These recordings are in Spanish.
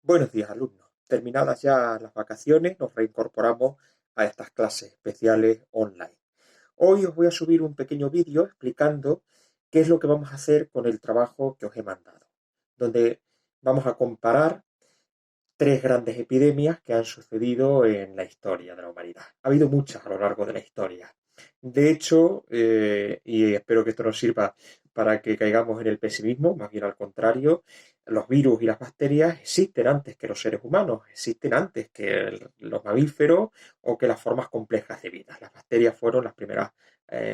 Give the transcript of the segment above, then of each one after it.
Buenos días, alumnos. Terminadas ya las vacaciones, nos reincorporamos a estas clases especiales online. Hoy os voy a subir un pequeño vídeo explicando qué es lo que vamos a hacer con el trabajo que os he mandado, donde vamos a comparar tres grandes epidemias que han sucedido en la historia de la humanidad. Ha habido muchas a lo largo de la historia. De hecho, y espero que esto nos sirva para que caigamos en el pesimismo, más bien al contrario, los virus y las bacterias existen antes que los seres humanos, existen antes que los mamíferos o que las formas complejas de vida. Las bacterias fueron las primeras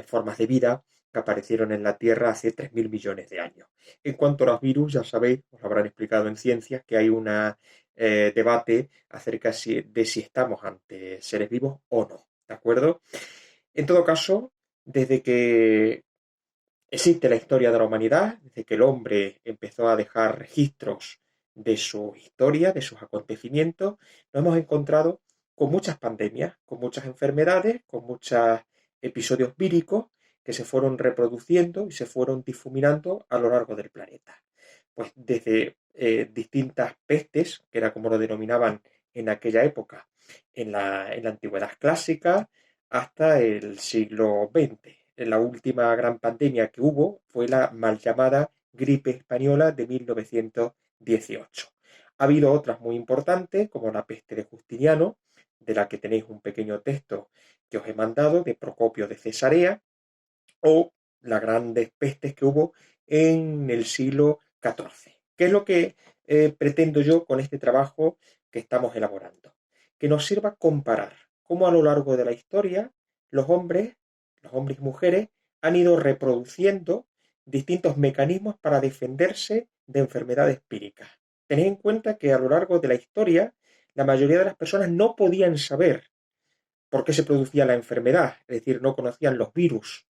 formas de vida que aparecieron en la Tierra hace 3.000 millones de años. En cuanto a los virus, ya sabéis, os lo habrán explicado en ciencias, que hay una debate acerca de si estamos ante seres vivos o no, ¿de acuerdo? En todo caso, desde que existe la historia de la humanidad, desde que el hombre empezó a dejar registros de su historia, de sus acontecimientos, nos hemos encontrado con muchas pandemias, con muchas enfermedades, con muchos episodios víricos que se fueron reproduciendo y se fueron difuminando a lo largo del planeta. Pues desde distintas pestes, que era como lo denominaban en aquella época, en la antigüedad clásica, hasta el siglo XX. La última gran pandemia que hubo fue la mal llamada gripe española de 1918. Ha habido otras muy importantes, como la peste de Justiniano, de la que tenéis un pequeño texto que os he mandado, de Procopio de Cesarea, o las grandes pestes que hubo en el siglo XIV. ¿Qué es lo que pretendo yo con este trabajo que estamos elaborando? Que nos sirva comparar cómo a lo largo de la historia los hombres, los hombres y mujeres, han ido reproduciendo distintos mecanismos para defenderse de enfermedades píricas. Tened en cuenta que a lo largo de la historia la mayoría de las personas no podían saber por qué se producía la enfermedad, es decir, no conocían los virus.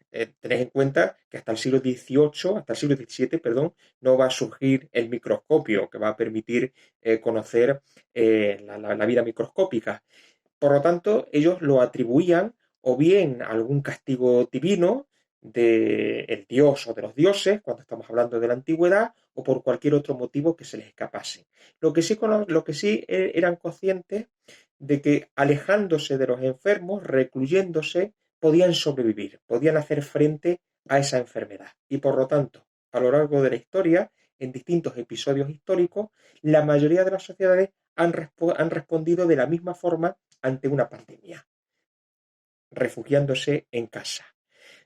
Tened en cuenta que hasta el siglo XVIII, hasta el siglo XVII, perdón, no va a surgir el microscopio que va a permitir conocer la vida microscópica. Por lo tanto, ellos lo atribuían o bien a algún castigo divino del dios o de los dioses, cuando estamos hablando de la antigüedad, o por cualquier otro motivo que se les escapase. Lo que sí eran conscientes de que alejándose de los enfermos, recluyéndose, podían sobrevivir, podían hacer frente a esa enfermedad. Y por lo tanto, a lo largo de la historia, en distintos episodios históricos, la mayoría de las sociedades han respondido de la misma forma ante una pandemia, refugiándose en casa.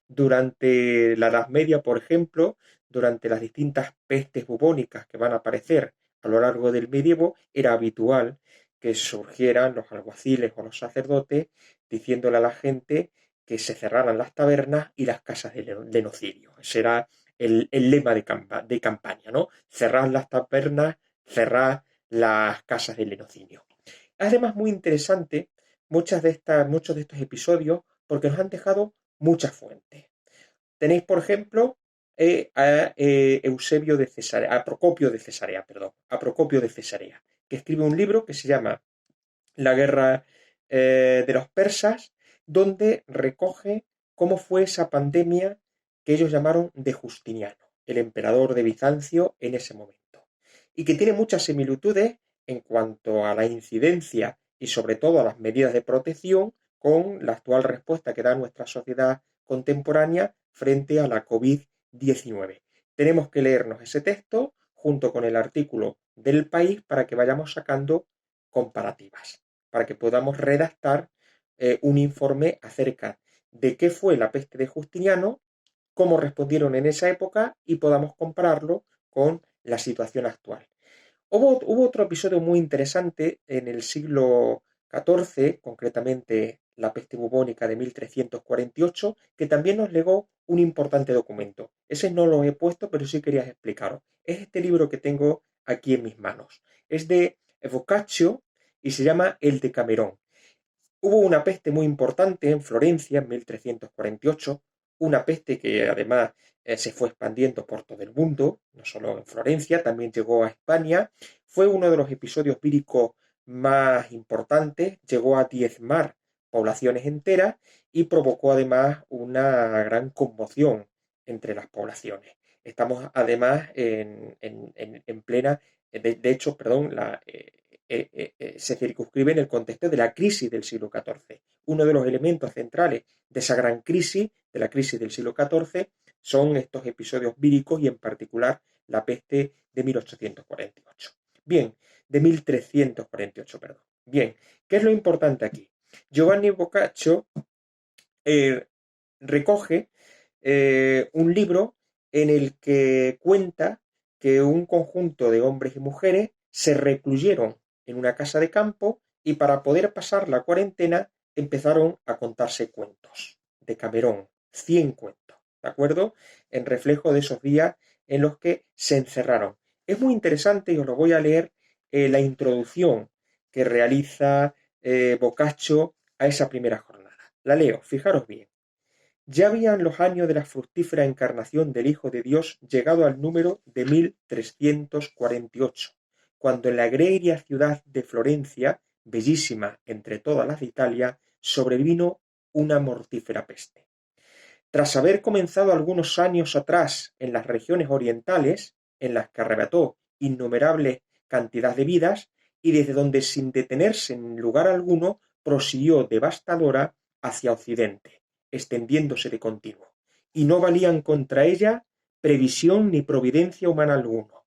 Durante la Edad Media, por ejemplo, durante las distintas pestes bubónicas que van a aparecer a lo largo del medievo, era habitual que surgieran los alguaciles o los sacerdotes diciéndole a la gente que se cerraran las tabernas y las casas de lenocidio. Ese era el lema de campaña, ¿no? Cerrad las tabernas, cerrad las casas de lenocidio. Además, muy interesante muchos de estos episodios porque nos han dejado muchas fuentes. Tenéis, por ejemplo, Eusebio de Cesarea, a Procopio de Cesarea, perdón, a Procopio de Cesarea, que escribe un libro que se llama La guerra de los persas, donde recoge cómo fue esa pandemia que ellos llamaron de Justiniano, el emperador de Bizancio en ese momento, y que tiene muchas similitudes en cuanto a la incidencia y sobre todo a las medidas de protección con la actual respuesta que da nuestra sociedad contemporánea frente a la COVID-19. Tenemos que leernos ese texto junto con el artículo del país para que vayamos sacando comparativas, para que podamos redactar un informe acerca de qué fue la peste de Justiniano, cómo respondieron en esa época y podamos compararlo con la situación actual. Hubo otro episodio muy interesante en el siglo XIV, concretamente la peste bubónica de 1348, que también nos legó un importante documento. Ese no lo he puesto, pero sí quería explicaros. Es este libro que tengo aquí en mis manos. Es de Boccaccio y se llama El Decamerón. Hubo una peste muy importante en Florencia en 1348, una peste que además se fue expandiendo por todo el mundo, no solo en Florencia, también llegó a España. Fue uno de los episodios víricos más importantes, llegó a diezmar poblaciones enteras y provocó además una gran conmoción entre las poblaciones. Estamos además en plena de hecho, perdón, se circunscribe en el contexto de la crisis del siglo XIV. Uno de los elementos centrales de esa gran crisis, de la crisis del siglo XIV, son estos episodios víricos y en particular la peste de 1848. Bien, de 1348, perdón. Bien, ¿qué es lo importante aquí? Giovanni Boccaccio eh, recoge un libro en el que cuenta que un conjunto de hombres y mujeres se recluyeron en una casa de campo y para poder pasar la cuarentena empezaron a contarse cuentos de Camerón, 100 cuentos, ¿de acuerdo? En reflejo de esos días en los que se encerraron. Es muy interesante y os lo voy a leer la introducción que realiza Boccaccio a esa primera jornada. La leo, fijaros bien. Ya habían los años de la fructífera encarnación del Hijo de Dios llegado al número de 1348, cuando en la egregia ciudad de Florencia, bellísima entre todas las de Italia, sobrevino una mortífera peste. Tras haber comenzado algunos años atrás en las regiones orientales, en las que arrebató innumerable cantidad de vidas, y desde donde sin detenerse en lugar alguno prosiguió devastadora hacia occidente, extendiéndose de continuo, y no valían contra ella previsión ni providencia humana alguno,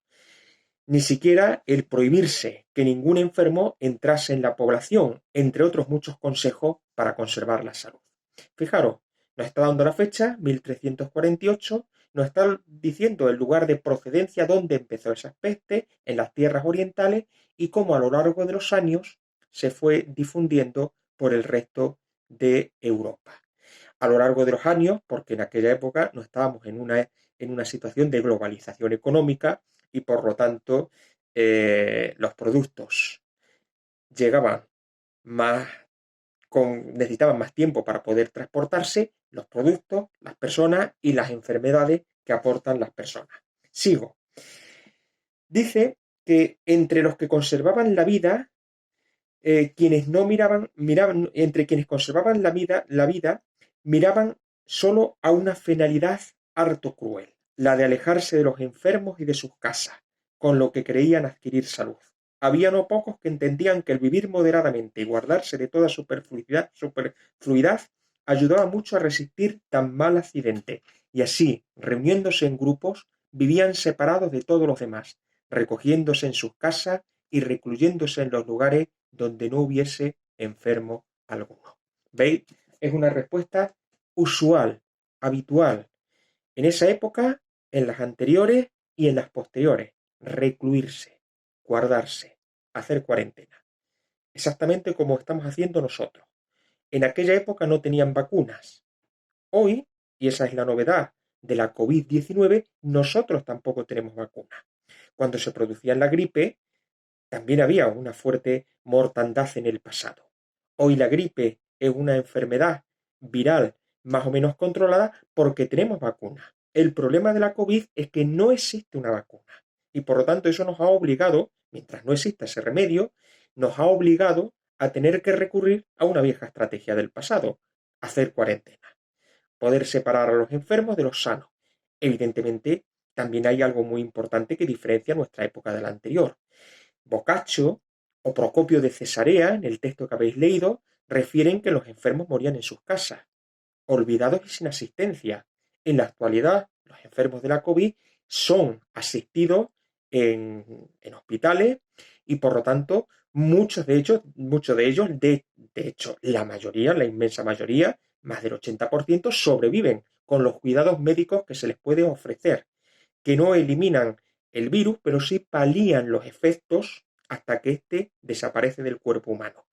ni siquiera el prohibirse que ningún enfermo entrase en la población, entre otros muchos consejos para conservar la salud. Fijaros, nos está dando la fecha, 1348, nos está diciendo el lugar de procedencia donde empezó esa peste, en las tierras orientales, y cómo a lo largo de los años se fue difundiendo por el resto de Europa. A lo largo de los años, porque en aquella época no estábamos en una situación de globalización económica y por lo tanto los productos llegaban más necesitaban más tiempo para poder transportarse, los productos, las personas y las enfermedades que aportan las personas. Sigo. Dice que entre los que conservaban la vida, quienes no miraban, entre quienes conservaban la vida, miraban solo a una finalidad harto cruel, la de alejarse de los enfermos y de sus casas, con lo que creían adquirir salud. Había no pocos que entendían que el vivir moderadamente y guardarse de toda superfluidad ayudaba mucho a resistir tan mal accidente, y así, reuniéndose en grupos, vivían separados de todos los demás, recogiéndose en sus casas y recluyéndose en los lugares donde no hubiese enfermo alguno. ¿Veis? Es una respuesta usual, habitual, en esa época, en las anteriores y en las posteriores. Recluirse, guardarse, hacer cuarentena. Exactamente como estamos haciendo nosotros. En aquella época no tenían vacunas. Hoy, y esa es la novedad de la COVID-19, nosotros tampoco tenemos vacuna. Cuando se producía la gripe, también había una fuerte mortandad en el pasado. Hoy la gripe es una enfermedad viral más o menos controlada porque tenemos vacuna. El problema de la COVID es que no existe una vacuna y por lo tanto eso nos ha obligado, mientras no exista ese remedio, nos ha obligado a tener que recurrir a una vieja estrategia del pasado, hacer cuarentena, poder separar a los enfermos de los sanos. Evidentemente, también hay algo muy importante que diferencia nuestra época de la anterior. Boccaccio o Procopio de Cesarea, en el texto que habéis leído, refieren que los enfermos morían en sus casas, olvidados y sin asistencia. En la actualidad, los enfermos de la COVID son asistidos en hospitales y por lo tanto de hecho, la mayoría, la inmensa mayoría, más del 80%, sobreviven con los cuidados médicos que se les puede ofrecer, que no eliminan el virus, pero sí palían los efectos hasta que éste desaparece del cuerpo humano.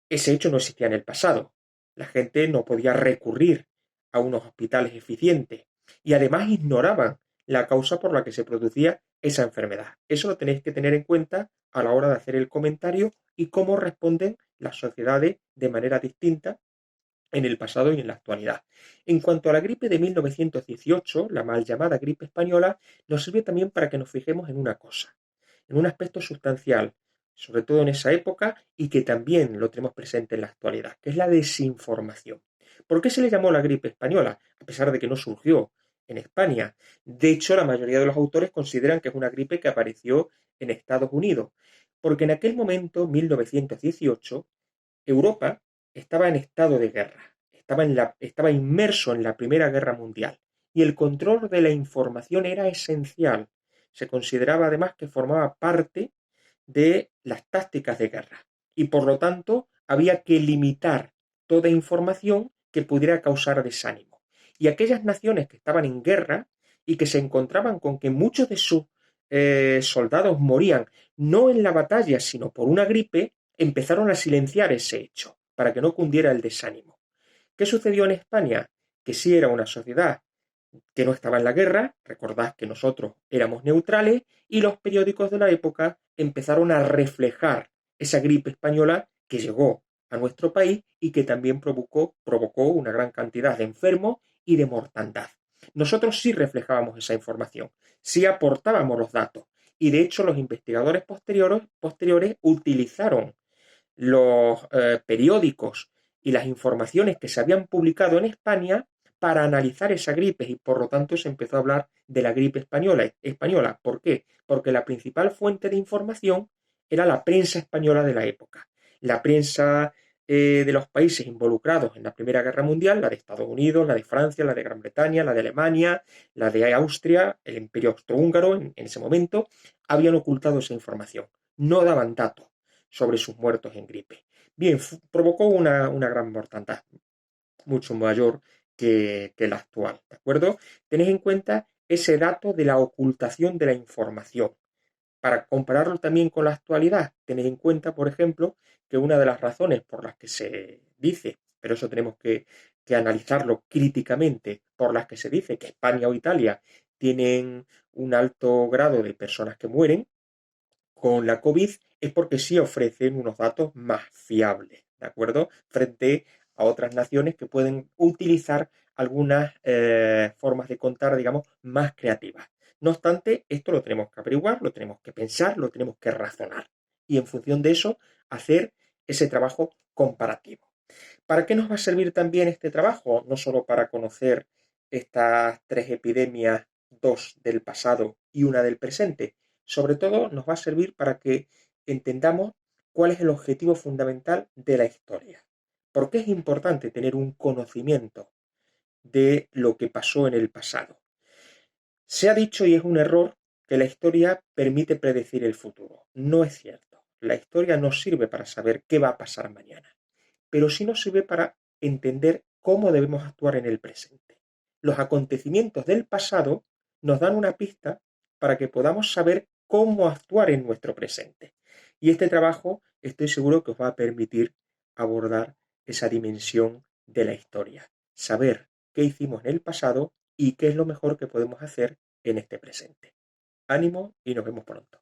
Ese hecho no existía en el pasado. La gente no podía recurrir a unos hospitales eficientes y además ignoraban la causa por la que se producía esa enfermedad. Eso lo tenéis que tener en cuenta a la hora de hacer el comentario y cómo responden las sociedades de manera distinta en el pasado y en la actualidad. En cuanto a la gripe de 1918, la mal llamada gripe española, nos sirve también para que nos fijemos en una cosa, en un aspecto sustancial, sobre todo en esa época, y que también lo tenemos presente en la actualidad, que es la desinformación. ¿Por qué se le llamó la gripe española? A pesar de que no surgió en España. De hecho, la mayoría de los autores consideran que es una gripe que apareció en Estados Unidos, porque en aquel momento, 1918, Europa estaba en estado de guerra, estaba inmerso en la Primera Guerra Mundial y el control de la información era esencial. Se consideraba además que formaba parte de las tácticas de guerra y por lo tanto había que limitar toda información que pudiera causar desánimo. Y aquellas naciones que estaban en guerra y que se encontraban con que muchos de sus soldados morían no en la batalla sino por una gripe, empezaron a silenciar ese hecho para que no cundiera el desánimo. ¿Qué sucedió en España? Que sí era una sociedad que no estaba en la guerra, recordad que nosotros éramos neutrales, y los periódicos de la época empezaron a reflejar esa gripe española que llegó a nuestro país y que también provocó una gran cantidad de enfermos y de mortandad. Nosotros sí reflejábamos esa información, sí aportábamos los datos, y de hecho los investigadores posteriores utilizaron los periódicos y las informaciones que se habían publicado en España para analizar esa gripe y por lo tanto se empezó a hablar de la gripe española. ¿Por qué? Porque la principal fuente de información era la prensa española de la época. La prensa de los países involucrados en la Primera Guerra Mundial, la de Estados Unidos, la de Francia, la de Gran Bretaña, la de Alemania, la de Austria, el Imperio Austrohúngaro en ese momento, habían ocultado esa información. No daban datos sobre sus muertos en gripe. Bien, provocó una gran mortandad, mucho mayor que la actual, ¿de acuerdo? Tenéis en cuenta ese dato de la ocultación de la información. Para compararlo también con la actualidad, tenéis en cuenta, por ejemplo, que una de las razones por las que se dice, pero eso tenemos que analizarlo críticamente, por las que se dice que España o Italia tienen un alto grado de personas que mueren, con la COVID es porque sí ofrecen unos datos más fiables, ¿de acuerdo? Frente a otras naciones que pueden utilizar algunas formas de contar, digamos, más creativas. No obstante, esto lo tenemos que averiguar, lo tenemos que pensar, lo tenemos que razonar y en función de eso hacer ese trabajo comparativo. ¿Para qué nos va a servir también este trabajo? No solo para conocer estas tres epidemias, dos del pasado y una del presente. Sobre todo nos va a servir para que entendamos cuál es el objetivo fundamental de la historia. ¿Por qué es importante tener un conocimiento de lo que pasó en el pasado? Se ha dicho, y es un error, que la historia permite predecir el futuro. No es cierto. La historia no sirve para saber qué va a pasar mañana, pero sí nos sirve para entender cómo debemos actuar en el presente. Los acontecimientos del pasado nos dan una pista para que podamos saber cómo actuar en nuestro presente. Y este trabajo estoy seguro que os va a permitir abordar esa dimensión de la historia, saber qué hicimos en el pasado y qué es lo mejor que podemos hacer en este presente. Ánimo y nos vemos pronto.